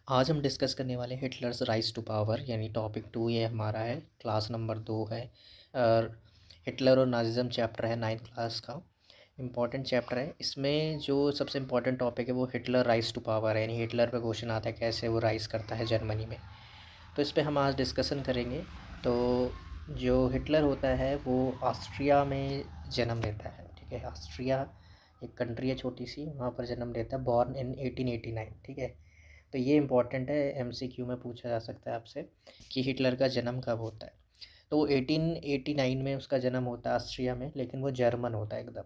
आज हम डिस्कस करने वाले हैं हिटलर्स राइज टू पावर यानी टॉपिक 2 ये हमारा है। क्लास नंबर 2 है और हिटलर और नाजिज़्म चैप्टर है 9th क्लास का। इम्पॉर्टेंट चैप्टर है। इसमें जो सबसे इम्पॉर्टेंट टॉपिक है वो हिटलर राइज टू पावर है, यानी हिटलर पे क्वेश्चन आता है कैसे वो राइज़ करता है जर्मनी में। तो इस पर हम आज डिस्कसन करेंगे। तो जो हिटलर होता है वो ऑस्ट्रिया में जन्म लेता है। ठीक है, ऑस्ट्रिया एक कंट्री है छोटी सी, वहाँ पर जन्म लेता है, बॉर्न इन 1889। ठीक है, तो ये इम्पॉर्टेंट है, एमसीक्यू में पूछा जा सकता है आपसे कि हिटलर का जन्म कब होता है। तो 1889 में उसका जन्म होता है ऑस्ट्रिया में, लेकिन वो जर्मन होता है एकदम।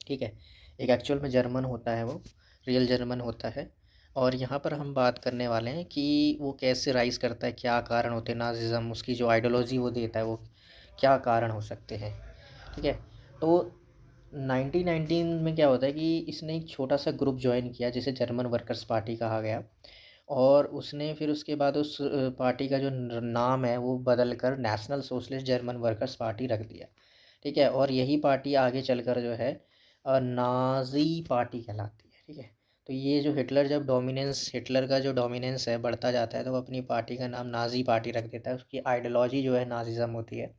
ठीक है, एक एक्चुअल में जर्मन होता है, वो रियल जर्मन होता है। और यहाँ पर हम बात करने वाले हैं कि वो कैसे राइज करता है, क्या कारण होते हैं नाजिज़्म, उसकी जो आइडियोलॉजी वो देता है वो क्या कारण हो सकते हैं। ठीक है, तो 1919 में क्या होता है कि इसने एक छोटा सा ग्रुप ज्वाइन किया जिसे जर्मन वर्कर्स पार्टी कहा गया। और उसने फिर उसके बाद उस पार्टी का जो नाम है वो बदल कर national socialist German workers party रख दिया। ठीक है, और यही पार्टी आगे चलकर जो है नाज़ी पार्टी कहलाती है। ठीक है, तो ये जो हिटलर का जो डोमिनेंस है बढ़ता जाता है, तो वो अपनी पार्टी का नाम नाज़ी पार्टी रख देता है। उसकी आइडियोलॉजी जो है नाज़िज़्म होती है।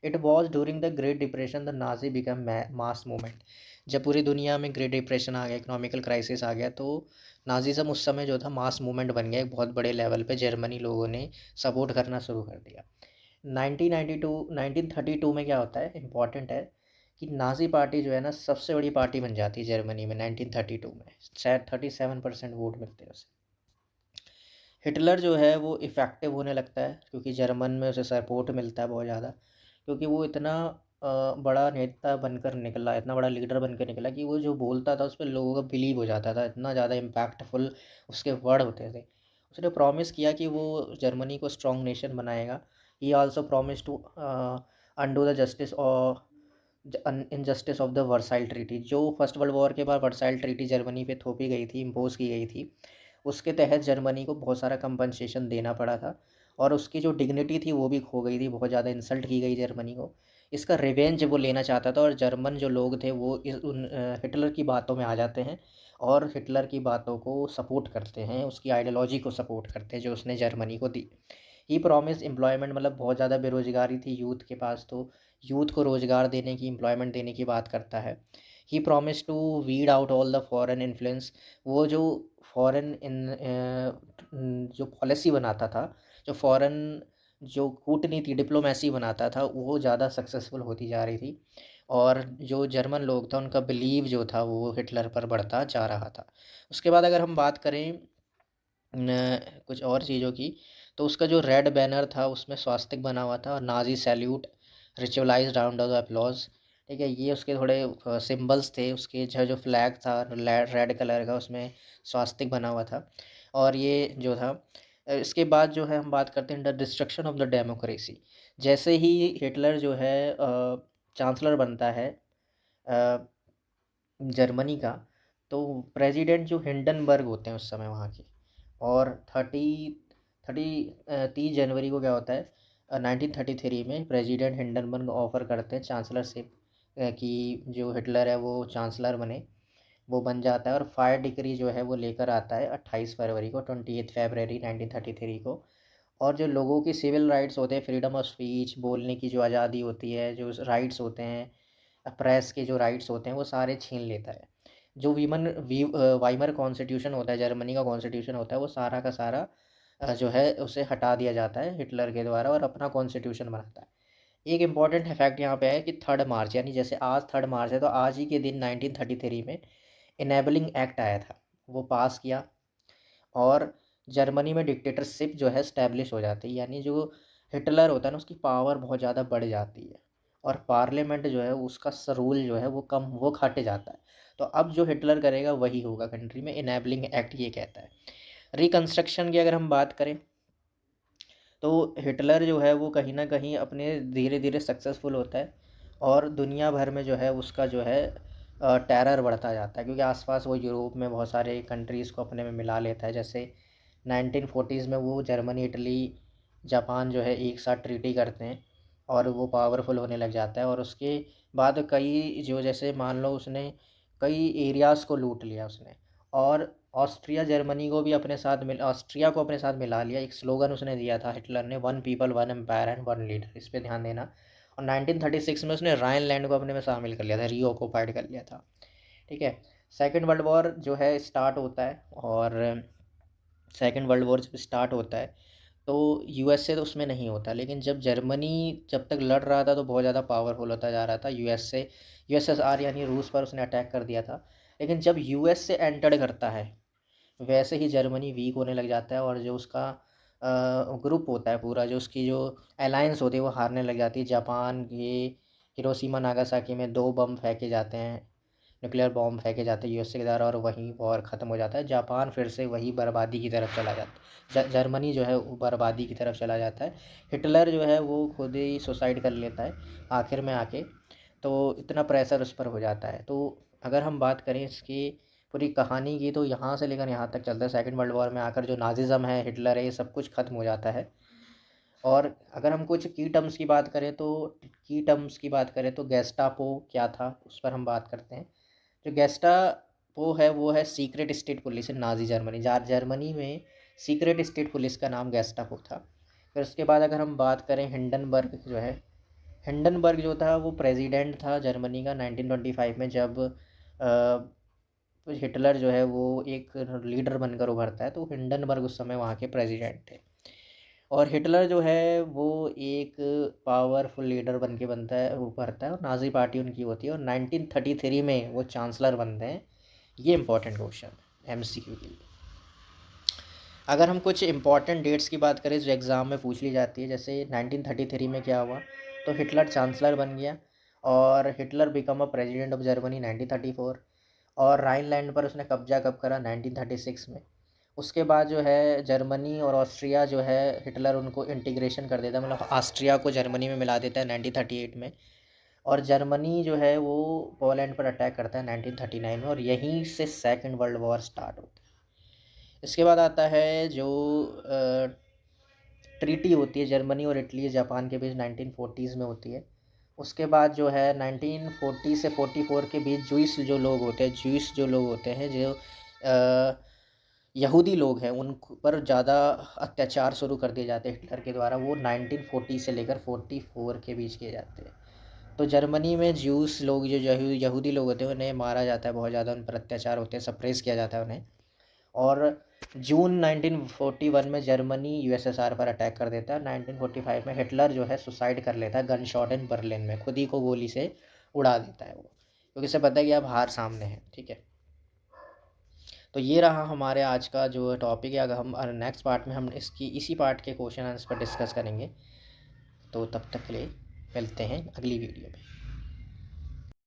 It was during the great depression the Nazi become mass movement. जब पूरी दुनिया में ग्रेट डिप्रेशन आ गया, इकोनॉमिकल क्राइसिस आ गया, तो नाजिज़्म उस समय जो था मास मूवमेंट बन गया। एक बहुत बड़े लेवल पे जर्मनी लोगों ने सपोर्ट करना शुरू कर दिया। 1932 में क्या होता है, इम्पॉर्टेंट है कि नाजी पार्टी जो है ना सबसे बड़ी पार्टी बन जाती है जर्मनी में 1932 में। शायद 37% वोट मिलते हैं उसे। हिटलर जो है वो इफ़ेक्टिव होने लगता है क्योंकि जर्मन में उसे सपोर्ट मिलता है बहुत ज़्यादा, क्योंकि वो इतना बड़ा नेता बनकर निकला, इतना बड़ा लीडर बनकर निकला कि वो जो बोलता था उस पर लोगों का बिलीव हो जाता था, इतना ज़्यादा इम्पैक्टफुल उसके वर्ड होते थे। उसने प्रॉमिस किया कि वो जर्मनी को स्ट्रॉन्ग नेशन बनाएगा। He also promise to undo the justice और injustice of the Versailles treaty, जो फर्स्ट वर्ल्ड वॉर के बाद वर्साइल ट्रीटी जर्मनी पे थोपी गई थी, इम्पोज की गई थी। उसके तहत जर्मनी को बहुत सारा कंपनसेशन देना पड़ा था और उसकी जो डिग्निटी थी वो भी खो गई थी, बहुत ज़्यादा इंसल्ट की गई जर्मनी को। इसका रिवेंज वो लेना चाहता था और जर्मन जो लोग थे वो हिटलर की बातों में आ जाते हैं और हिटलर की बातों को सपोर्ट करते हैं, उसकी आइडियोलॉजी को सपोर्ट करते हैं जो उसने जर्मनी को दी। ही प्रॉमिस एम्प्लॉयमेंट, मतलब बहुत ज़्यादा बेरोज़गारी थी यूथ के पास, तो यूथ को रोज़गार देने की, एम्प्लॉयमेंट देने की बात करता है। He promise to weed out all the foreign influence. वो जो फॉरेन जो पॉलिसी बनाता था, जो फॉरेन जो कूटनीति डिप्लोमेसी बनाता था, वो ज़्यादा सक्सेसफुल होती जा रही थी और जो जर्मन लोग था उनका बिलीव जो था वो हिटलर पर बढ़ता जा रहा था। उसके बाद अगर हम बात करें कुछ और चीज़ों की, तो उसका जो रेड बैनर था उसमें स्वास्तिक बना हुआ था और Nazi salute, ritualized round of the applause. ठीक है, ये उसके थोड़े सिंबल्स थे। उसके जो जो फ्लैग था रेड कलर का, उसमें स्वास्तिक बना हुआ था। और ये जो था इसके बाद जो है हम बात करते हैं the destruction of the democracy. जैसे ही हिटलर जो है चांसलर बनता है जर्मनी का, तो प्रेसिडेंट जो हिंडनबर्ग होते हैं उस समय वहाँ के, और 30 जनवरी को क्या होता है 1933 में प्रेसिडेंट हिंडनबर्ग ऑफर करते हैं चांसलरशिप कि जो हिटलर है वो चांसलर बने। वो बन जाता है और फायर डिक्री जो है वो लेकर आता है 28 फरवरी को, 28 फरवरी 1933 को। और जो लोगों की सिविल राइट्स होते हैं, फ्रीडम ऑफ स्पीच, बोलने की जो आज़ादी होती है, जो राइट्स होते हैं, प्रेस के जो राइट्स होते हैं, वो सारे छीन लेता है। जो वाइमर कॉन्स्टिट्यूशन होता है, जर्मनी का कॉन्स्टिट्यूशन होता है, वो सारा का सारा जो है उसे हटा दिया जाता है हिटलर के द्वारा और अपना कॉन्स्टिट्यूशन बनाता है। एक इम्पॉर्टेंट फैक्ट यहाँ पे है कि 3 मार्च, यानी जैसे आज 3 मार्च है तो आज ही के दिन 1933 में इनेबलिंग एक्ट आया था, वो पास किया और जर्मनी में डिक्टेटरशिप जो है स्टैब्लिश हो जाती है। यानी जो हिटलर होता है ना उसकी पावर बहुत ज़्यादा बढ़ जाती है और पार्लियामेंट जो है उसका रूल जो है वो घट जाता है। तो अब जो हिटलर करेगा वही होगा कंट्री में, इनेबलिंग एक्ट ये कहता है। रिकंस्ट्रक्शन की अगर हम बात करें, तो हिटलर जो है वो कहीं ना कहीं अपने धीरे धीरे सक्सेसफुल होता है और दुनिया भर में जो है उसका जो है टेरर बढ़ता जाता है, क्योंकि आसपास वो यूरोप में बहुत सारे कंट्रीज़ को अपने में मिला लेता है। जैसे 1940s में वो जर्मनी, इटली, जापान जो है एक साथ ट्रीटी करते हैं और वो पावरफुल होने लग जाता है। और उसके बाद कई जो, जैसे मान लो उसने कई एरियाज़ को लूट लिया उसने, और ऑस्ट्रिया जर्मनी को भी अपने साथ ऑस्ट्रिया को अपने साथ मिला लिया। एक स्लोगन उसने दिया था हिटलर ने, one people one empire and one leader, इस पे ध्यान देना। और 1936 में उसने राइनलैंड को अपने में शामिल कर लिया था, रियो ऑक्युपाइड कर लिया था। ठीक है। सेकेंड वर्ल्ड वॉर जो है स्टार्ट होता है, और सेकेंड वर्ल्ड वॉर जब स्टार्ट होता है तो यूएसए तो उसमें नहीं होता, लेकिन जब जर्मनी जब तक लड़ रहा था तो बहुत ज़्यादा पावरफुल होता जा रहा था। यूएसएसआर यानी रूस पर उसने अटैक कर दिया था। लेकिन जब यूएसए एंटर करता है वैसे ही जर्मनी वीक होने लग जाता है, और जो उसका ग्रुप होता है पूरा, जो उसकी जो अलायंस होती है वो हारने लग जाती है। जापान ये हिरोशिमा नागासाकी में 2 बम फेंके जाते हैं, न्यूक्लियर बॉम्ब फेंके जाते हैं यूएसए के द्वारा, और वहीं वॉर ख़त्म हो जाता है। जापान फिर से वही बर्बादी की तरफ चला जाता है, जर्मनी जो है वो बर्बादी की तरफ चला जाता है। हिटलर जो है वो खुद ही सुसाइड कर लेता है आखिर में आके। तो इतना प्रेशर उस पर हो जाता है। तो अगर हम बात करें इसकी पूरी कहानी की, तो यहाँ से लेकर यहाँ तक चलता है। सेकंड वर्ल्ड वॉर में आकर जो नाजिज़्म है, हिटलर है, ये सब कुछ ख़त्म हो जाता है। और अगर हम कुछ की टर्म्स की बात करें तो गेस्टापो क्या था उस पर हम बात करते हैं। जो गेस्टापो है वो है सीक्रेट स्टेट पुलिस इन नाजी जर्मनी। जर्मनी में सीक्रेट स्टेट पुलिस का नाम गेस्टापो था। फिर उसके बाद अगर हम बात करें हिंडनबर्ग जो था वो प्रेसिडेंट था जर्मनी का 1925 में, जब हिटलर जो है वो एक लीडर बनकर उभरता है। तो हिंडनबर्ग उस समय वहाँ के प्रेसिडेंट थे। और हिटलर जो है वो एक पावरफुल लीडर बन के उभरता है, और नाजी पार्टी उनकी होती है, और 1933 में वो चांसलर बनते हैं। ये इंपॉर्टेंट क्वेश्चन एमसीक्यू के लिए। अगर हम कुछ इंपॉर्टेंट डेट्स की बात करें जो एग्ज़ाम में पूछ ली जाती है, जैसे 1933 में क्या हुआ, तो हिटलर चांसलर बन गया, और Hitler become a president of Germany 1934। और राइनलैंड पर उसने कब्जा कब करा, 1936 में। उसके बाद जो है जर्मनी और ऑस्ट्रिया जो है हिटलर उनको इंटीग्रेशन कर देता है, मतलब ऑस्ट्रिया को जर्मनी में मिला देता है 1938 में। और जर्मनी जो है वो पोलैंड पर अटैक करता है 1939 में, और यहीं से सेकंड वर्ल्ड वॉर स्टार्ट होता है। इसके बाद आता है जो ट्रीटी होती है जर्मनी और इटली जापान के बीच 1940s में होती है। उसके बाद जो है 1940 से 44 के बीच जूइश जो लोग होते हैं जो यहूदी लोग हैं, उन पर ज़्यादा अत्याचार शुरू कर दिए जाते हैं हिटलर के द्वारा। वो 1940 से लेकर 44 के बीच किए जाते हैं। तो जर्मनी में ज्यूस लोग जो यहूदी लोग होते हैं उन्हें मारा जाता है, बहुत ज़्यादा उन पर अत्याचार होते हैं, सप्रेस किया जाता है उन्हें। और जून 1941 में जर्मनी यूएसएसआर पर अटैक कर देता है। 1945 में हिटलर जो है सुसाइड कर लेता है गन शॉट इन बर्लिन में, खुद ही को गोली से उड़ा देता है वो, क्योंकि उसे पता है कि अब हार सामने है। ठीक है। तो ये रहा हमारे आज का जो टॉपिक है। अगर हम नेक्स्ट पार्ट में हम इसी पार्ट के क्वेश्चन आंसर पर डिस्कस करेंगे। तो तब तक के लिए मिलते हैं अगली वीडियो में।